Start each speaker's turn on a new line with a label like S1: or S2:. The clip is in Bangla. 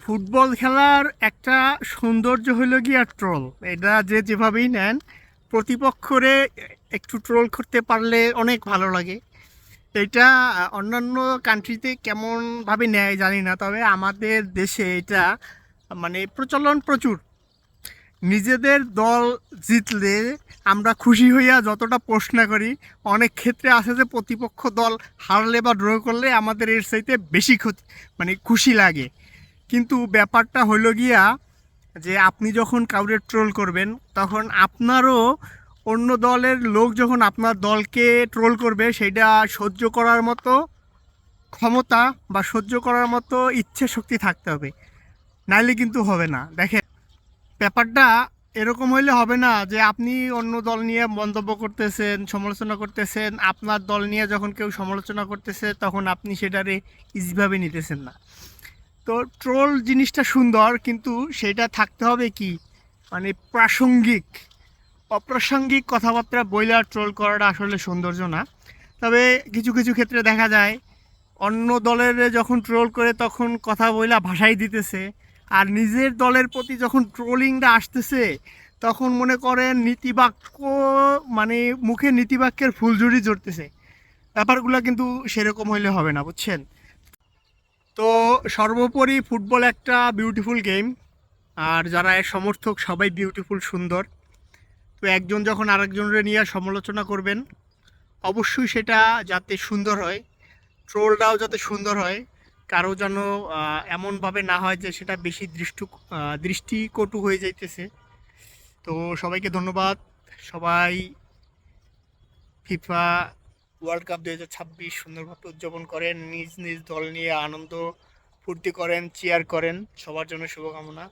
S1: ফুটবল খেলার একটা সৌন্দর্য হইল গিয়া ট্রোল। এটা যে যেভাবেই নেন, প্রতিপক্ষরে একটু ট্রোল করতে পারলে অনেক ভালো লাগে। এটা অন্যান্য কান্ট্রিতে কেমনভাবে নেয় জানি না, তবে আমাদের দেশে এটা মানে প্রচলন প্রচুর। নিজেদের দল জিতলে আমরা খুশি হইয়া যতটা পোস্ট না করি, অনেক ক্ষেত্রে আছে যে প্রতিপক্ষ দল হারলে বা ড্র করলে আমাদের এর চাইতে বেশি ক্ষতি মানে খুশি লাগে। কিন্তু ব্যাপারটা হলো গিয়া যে আপনি যখন কাউরে ট্রোল করবেন, তখন আপনারও অন্য দলের লোক যখন আপনার দলকে ট্রোল করবে, সেটা সহ্য করার মতো ক্ষমতা বা সহ্য করার মতো ইচ্ছে শক্তি থাকতে হবে, নাইলে কিন্তু হবে না। দেখেন, ব্যাপারটা এরকম হইলে হবে না যে আপনি অন্য দল নিয়ে মন্তব্য করতেছেন, সমালোচনা করতেছেন, আপনার দল নিয়ে যখন কেউ সমালোচনা করতেছে তখন আপনি সেটারে ইজিভাবে নিতেছেন না। তো ট্রোল জিনিসটা সুন্দর, কিন্তু সেটা থাকতে হবে কি মানে প্রাসঙ্গিক। অপ্রাসঙ্গিক কথাবার্তা বইলা ট্রোল করাটা আসলে সৌন্দর্য না। তবে কিছু কিছু ক্ষেত্রে দেখা যায় অন্য দলের যখন ট্রোল করে তখন কথা বইলা ভাষাই দিতেছে, আর নিজের দলের প্রতি যখন ট্রোলিংটা আসতেছে তখন মনে করেন নীতিবাক্য মানে মুখে নীতিবাক্যের ফুলঝুরি জড়তেছে। ব্যাপারগুলো কিন্তু সেরকম হইলে হবে না, বুঝছেন? তো সর্বোপরি ফুটবল একটা বিউটিফুল গেম, আর যারা এর সমর্থক সবাই বিউটিফুল, সুন্দর। তো একজন যখন আরেকজনের নিয়ে সমালোচনা করবেন, অবশ্যই সেটা যাতে সুন্দর হয়, ট্রোলটাও যাতে সুন্দর হয়, কারো যেন এমনভাবে না হয় যে সেটা বেশি দৃষ্টিকটু হয়ে যাইতেছে। তো সবাইকে ধন্যবাদ। সবাই ফিফা ওয়ার্ল্ড কাপ 2026 সুন্দরভাবে উদযাপন করেন, নিজ নিজ দল নিয়ে আনন্দ ফুর্তি করেন, চিয়ার করেন। সবার জন্য শুভকামনা।